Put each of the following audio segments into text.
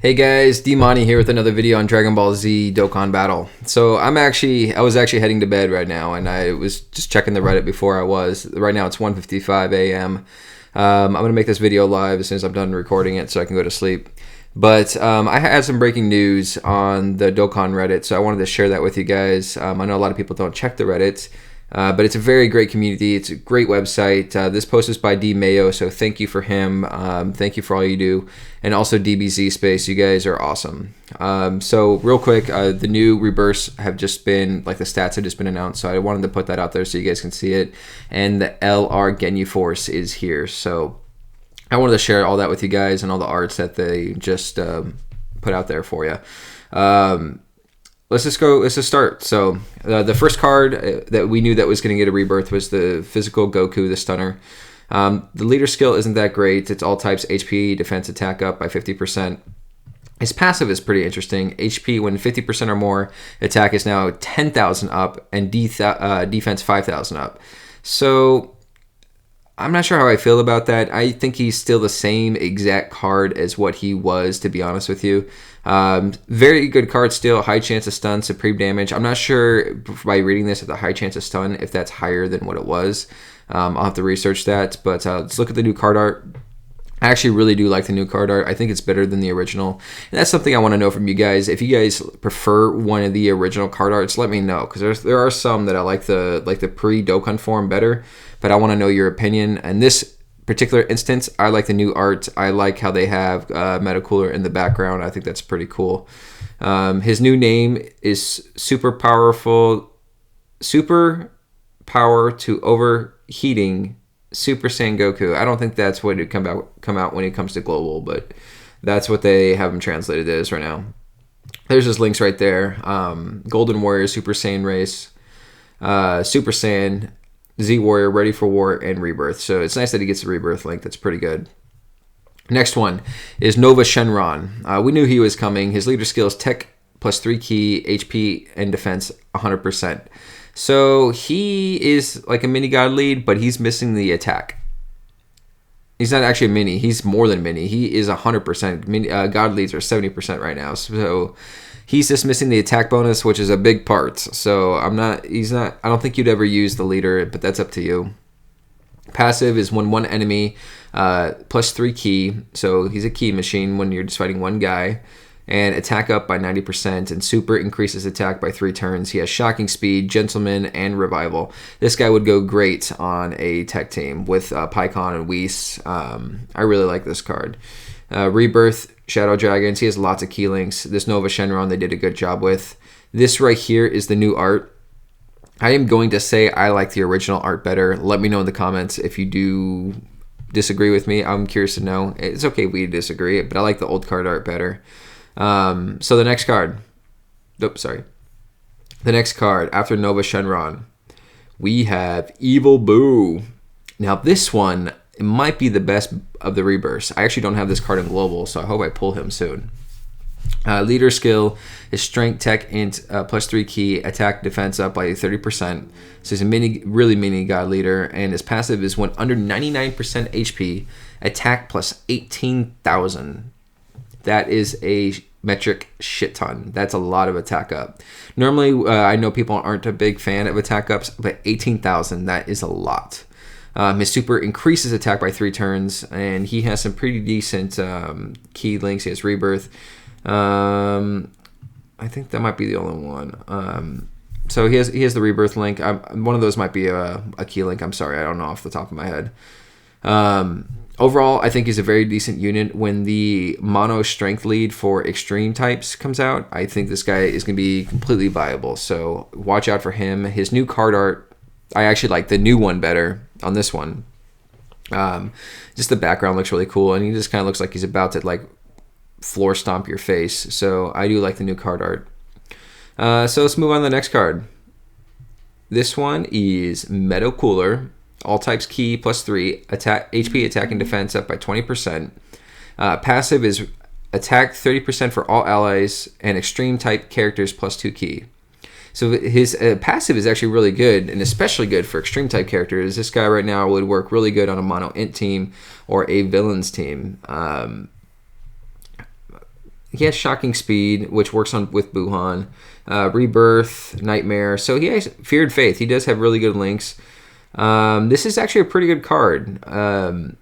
Hey guys, Dmonty here with another video on Dragon Ball Z Dokkan Battle. So I was actually heading to bed right now, and I was just checking the Reddit before I was. Right now it's 1:55 a.m. I'm gonna make this video live as soon as I'm done recording it, so I can go to sleep. But I had some breaking news on the Dokkan Reddit, so I wanted to share that with you guys. I know a lot of people don't check the Reddit. But it's a very great community. It's a great website. This post is by D Mayo, so thank you for him. Thank you for all you do. And also DBZ Space, you guys are awesome. So real quick, the new Rebirths have just been, like the stats have just been announced, so I wanted to put that out there so you guys can see it. And the LR Ginyu Force is here, so I wanted to share all that with you guys and all the arts that they just put out there for you. Let's just start. So the first card that we knew that was going to get a rebirth was the physical Goku, the stunner. The leader skill isn't that great. It's all types HP, defense, attack up by 50%. His passive is pretty interesting. HP when 50% or more, attack is now 10,000 up, and defense 5,000 up. So I'm not sure how I feel about that. I think he's still the same exact card as what he was, to be honest with you. Very good card still. High chance of stun, supreme damage. I'm not sure by reading this at the high chance of stun if that's higher than what it was. I'll have to research that. But let's look at the new card art. I actually really do like the new card art. I think it's better than the original. And that's something I want to know from you guys. If you guys prefer one of the original card arts, let me know. Because there are some that I like the pre-Dokkan form better. But I want to know your opinion. And this particular instance, I like the new art. I like how they have Metacooler in the background. I think that's pretty cool. His new name is Super Power to Overheating Super Saiyan Goku. I don't think that's what it come out when it comes to global, but that's what they have him translated as right now. There's his links right there. Golden Warrior, Super Saiyan Race, Super Saiyan, Z Warrior, Ready for War, and Rebirth. So it's nice that he gets the Rebirth link. That's pretty good. Next one is Nova Shenron. We knew he was coming. His leader skill is Tech plus 3 key, HP, and defense 100%. So he is like a mini god lead, but he's missing the attack. He's not actually a mini. He's more than mini. He is 100%. God leads are 70% right now. So he's just missing the attack bonus, which is a big part. So I don't think you'd ever use the leader, but that's up to you. Passive is when one enemy plus 3 key. So he's a key machine when you're just fighting one guy. And attack up by 90%, and super increases attack by 3 turns. He has shocking speed, gentleman, and revival. This guy would go great on a tech team with Pycon and Whis. I really like this card. Rebirth, Shadow Dragons. He has lots of key links. This Nova Shenron they did a good job with. This right here is the new art. I am going to say I like the original art better. Let me know in the comments if you do disagree with me. I'm curious to know. It's okay if we disagree, but I like the old card art better. So the next card. The next card after Nova Shenron, we have Evil Boo. Now this one, it might be the best of the Rebirths. I actually don't have this card in global, so I hope I pull him soon. Leader skill is Strength, Tech, Int, plus 3 key, attack, defense up by 30%. So he's a really mini god leader, and his passive is when under 99% HP, attack plus 18,000. That is a metric shit ton. That's a lot of attack up. Normally, I know people aren't a big fan of attack ups, but 18,000, that is a lot. His super increases attack by 3 turns, and he has some pretty decent key links. He has Rebirth. I think that might be the only one. So he has the Rebirth link. One of those might be a key link. I'm sorry, I don't know off the top of my head. Overall, I think he's a very decent unit. When the mono strength lead for extreme types comes out, I think this guy is going to be completely viable. So watch out for him. His new card art, I actually like the new one better on this one. Just the background looks really cool, and he just kind of looks like he's about to like floor stomp your face. So I do like the new card art. So let's move on to the next card. This one is Metacooler. All types key plus 3, attack, HP, attack, and defense up by 20%. Passive is attack 30% for all allies, and extreme type characters plus 2 key. So his passive is actually really good, and especially good for extreme type characters. This guy right now would work really good on a mono int team or a villains team. he has Shocking Speed, which works on with Buhan, Rebirth, Nightmare. So he has Feared Faith. He does have really good links. This is actually a pretty good card.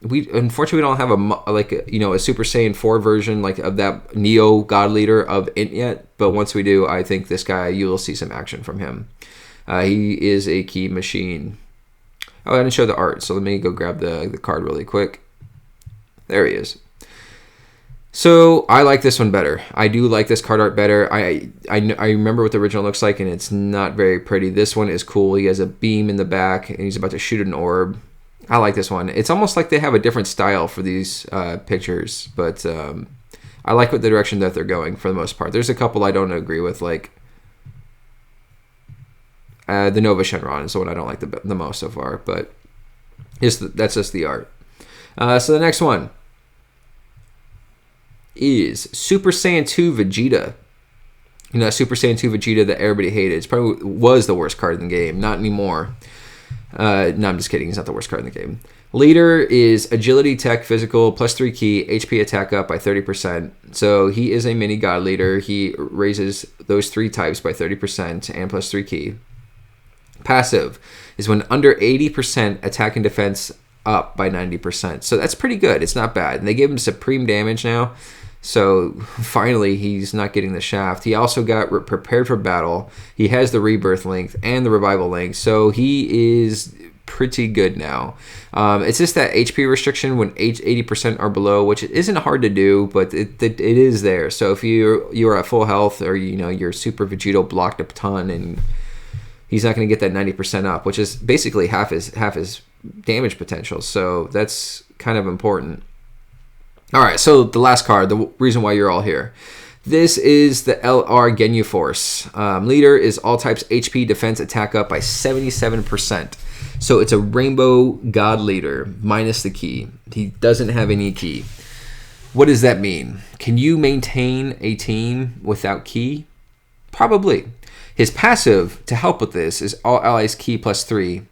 We unfortunately we don't have a Super Saiyan 4 version like of that Neo God Leader of Int yet. But once we do, I think this guy, you will see some action from him. He is a key machine. Oh, I didn't show the art, so let me go grab the card really quick. There he is. So I like this one better. I do like this card art better. I remember what the original looks like, and it's not very pretty. This one is cool. He has a beam in the back, and he's about to shoot an orb. I like this one. It's almost like they have a different style for these pictures, but I like what the direction that they're going for the most part. There's a couple I don't agree with, like the Nova Shenron is the one I don't like the most so far, but that's just the art. So the next one is Super Saiyan 2 Vegeta. You know, Super Saiyan 2 Vegeta that everybody hated. It probably was the worst card in the game. Not anymore. No, I'm just kidding. He's not the worst card in the game. Leader is Agility, Tech, Physical, +3 key, HP attack up by 30%. So he is a mini God Leader. He raises those 3 types by 30% and +3 key. Passive is when under 80% attack and defense up by 90%. So that's pretty good. It's not bad. And they gave him supreme damage now. So finally, he's not getting the shaft. He also got prepared for battle. He has the rebirth length and the revival length. So he is pretty good now. It's just that HP restriction when 80% are below, which isn't hard to do, but it is there. So if you're at full health, or you're Super Vegito blocked a ton, and he's not going to get that 90% up, which is basically half his damage potential. So that's kind of important. All right, so the last card, the reason why you're all here. This is the LR Ginyu Force. Leader is all types HP, defense, attack up by 77%. So it's a Rainbow God Leader minus the key. He doesn't have any key. What does that mean? Can you maintain a team without key? Probably. His passive to help with this is all allies key +3.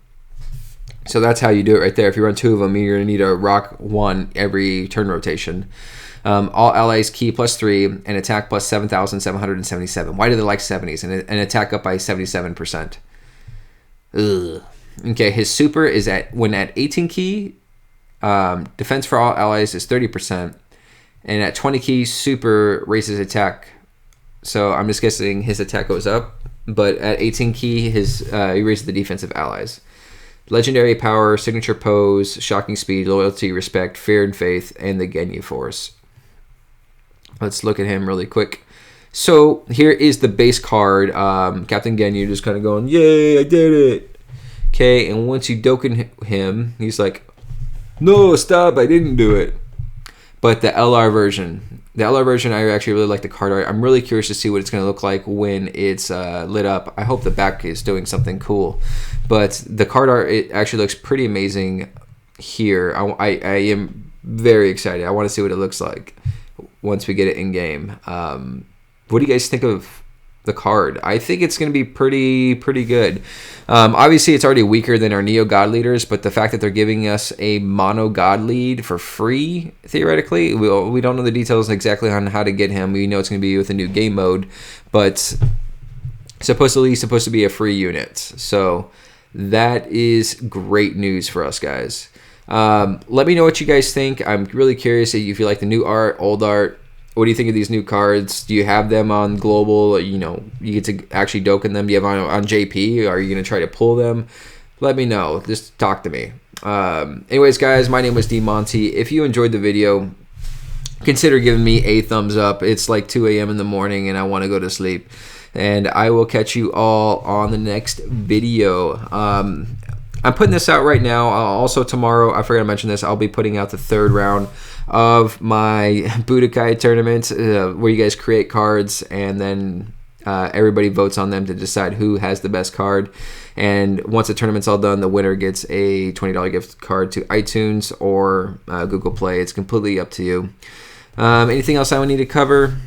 So that's how you do it right there. If you run 2 of them, you're going to need a rock 1 every turn rotation. All allies key +3 and attack +7,777. Why do they like 70s? And attack up by 77%. Ugh. Okay, his super is when at 18 key, defense for all allies is 30%. And at 20 key, super raises attack. So I'm just guessing his attack goes up. But at 18 key, he raises the defense of allies. Legendary power, signature pose, shocking speed, loyalty, respect, fear and faith, and the Ginyu Force. Let's look at him really quick. So here is the base card. Captain Ginyu just kind of going, yay, I did it. Okay, and once you Dokkan him, he's like, no, stop, I didn't do it. But the LR version, I actually really like the card art. I'm really curious to see what it's going to look like when it's lit up. I hope the back is doing something cool. But the card art, it actually looks pretty amazing here. I am very excited. I want to see what it looks like once we get it in game. What do you guys think of the card? I think it's going to be pretty good. Obviously, it's already weaker than our Neo God Leaders, but the fact that they're giving us a Mono God Lead for free, theoretically, we don't know the details exactly on how to get him. We know it's going to be with a new game mode, but supposedly supposed to be a free unit. So that is great news for us, guys. Let me know what you guys think. I'm really curious if you like the new art, old art. What do you think of these new cards? Do you have them on global? You get to actually Dokkan them. Do you have on JP? Are you going to try to pull them? Let me know. Just talk to me. Anyways, guys, my name was Dmonty. If you enjoyed the video, consider giving me a thumbs up. It's like 2 a.m. in the morning and I want to go to sleep. And I will catch you all on the next video. I'm putting this out right now. Also tomorrow, I forgot to mention this, I'll be putting out the 3rd round of my Budokai tournament, where you guys create cards and then everybody votes on them to decide who has the best card. And once the tournament's all done, the winner gets a $20 gift card to iTunes or Google Play. It's completely up to you. Anything else I would need to cover?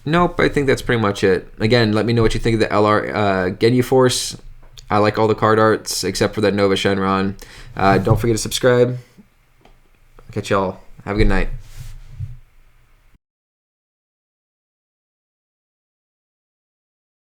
Nope, I think that's pretty much it. Again, let me know what you think of the LR Ginyu Force. I like all the card arts except for that Nova Shenron. Don't forget to subscribe. Catch y'all. Have a good night.